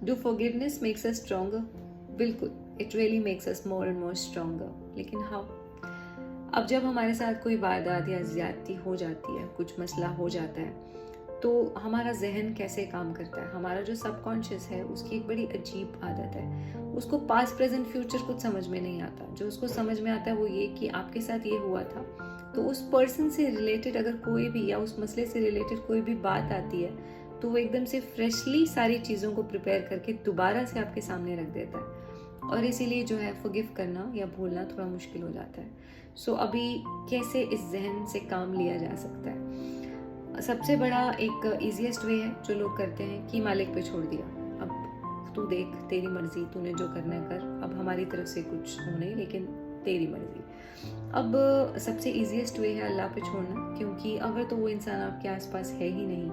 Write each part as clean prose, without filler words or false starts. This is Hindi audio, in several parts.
Do forgiveness makes us stronger? बिल्कुल, it really makes us more and more stronger, लेकिन हाउ? अब जब हमारे साथ कोई वारदात या ज्यादती हो जाती है, कुछ मसला हो जाता है, तो हमारा जहन कैसे काम करता है? हमारा जो सबकॉन्शियस है उसकी एक बड़ी अजीब आदत है, उसको पास्ट प्रेजेंट फ्यूचर कुछ समझ में नहीं आता। जो उसको समझ में आता है वो ये कि आपके साथ ये हुआ था, तो उस पर्सन से रिलेटेड अगर कोई भी या उस मसले से रिलेटेड कोई भी बात आती है, तो वो एकदम से फ्रेशली सारी चीज़ों को प्रिपेयर करके दोबारा से आपके सामने रख देता है, और इसीलिए जो है फॉरगिव करना या भूलना थोड़ा मुश्किल हो जाता है। सो अभी कैसे इस जहन से काम लिया जा सकता है? सबसे बड़ा एक ईजीएस्ट वे है जो लोग करते हैं कि मालिक पे छोड़ दिया, अब तू देख, तेरी मर्जी, तूने जो करना है कर, अब हमारी तरफ से कुछ हो नहीं, लेकिन तेरी मर्जी। अब सबसे ईजीएस्ट वे है अल्लाह पे छोड़ना, क्योंकि अगर तो वो इंसान आपके आसपास है ही नहीं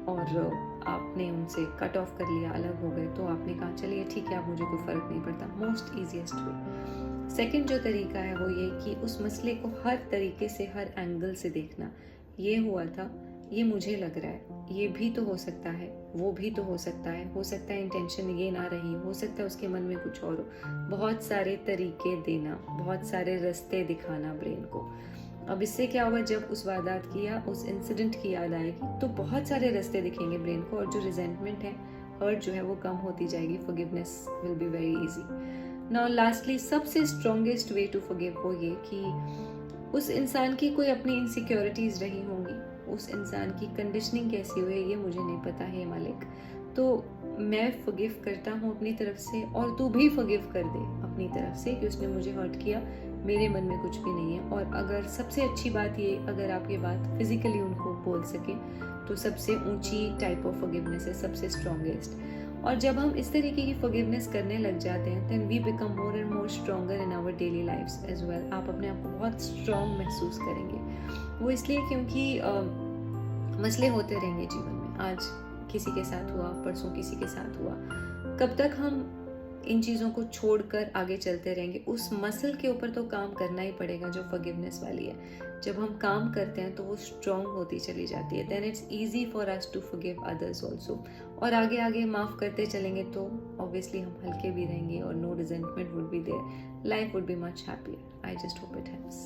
और आपने उनसे कट ऑफ कर लिया, अलग हो गए, तो आपने कहा चलिए ठीक है, अब मुझे कोई फ़र्क नहीं पड़ता, मोस्ट ईजीएस्ट वे। सेकंड जो तरीका है वो ये कि उस मसले को हर तरीके से, हर एंगल से देखना। ये हुआ था, ये मुझे लग रहा है, ये भी तो हो सकता है, वो भी तो हो सकता है इंटेंशन ये ना रही, हो सकता है उसके मन में कुछ और हो। बहुत सारे तरीके देना, बहुत सारे रास्ते दिखाना ब्रेन को। अब इससे क्या होगा, जब उस वारदात की या उस इंसिडेंट की याद आएगी तो बहुत सारे रास्ते दिखेंगे ब्रेन को, और जो रिजेंटमेंट है, हर्ट जो है, वो कम होती जाएगी। Forgiveness will be very easy. Now lastly, सबसे स्ट्रॉन्गेस्ट वे टू फॉरगिव वो ये कि उस इंसान की कोई अपनी इनसिक्योरिटीज रही होंगी, उस इंसान की कंडीशनिंग कैसी हुई है ये मुझे नहीं पता है मालिक, तो मैं फॉरगिव करता हूँ अपनी तरफ से, और तू भी फॉरगिव कर दे अपनी तरफ से कि उसने मुझे हर्ट किया, मेरे मन में कुछ भी नहीं है। और अगर सबसे अच्छी बात ये, अगर आप ये बात फिजिकली उनको बोल सकें, तो सबसे ऊंची टाइप ऑफ फॉरगिवनेस है, सबसे स्ट्रॉन्गेस्ट। और जब हम इस तरीके की फॉरगिवनेस करने लग जाते हैं, then we become more and more stronger in our daily lifes as well. आप अपने आप को बहुत स्ट्रॉन्ग महसूस करेंगे। वो इसलिए क्योंकि मसले होते रहेंगे जीवन में, आज किसी के साथ हुआ, परसों किसी के साथ हुआ। कब तक हम इन चीज़ों को छोड़कर आगे चलते रहेंगे? उस मसल के ऊपर तो काम करना ही पड़ेगा जो फॉरगिवनेस वाली है। जब हम काम करते हैं तो वो स्ट्रॉन्ग होती चली जाती है, then it's easy for us to forgive others also. और आगे आगे माफ़ करते चलेंगे तो ऑब्वियसली हम हल्के भी रहेंगे और no resentment would be there, life would be much happier. I just hope it helps.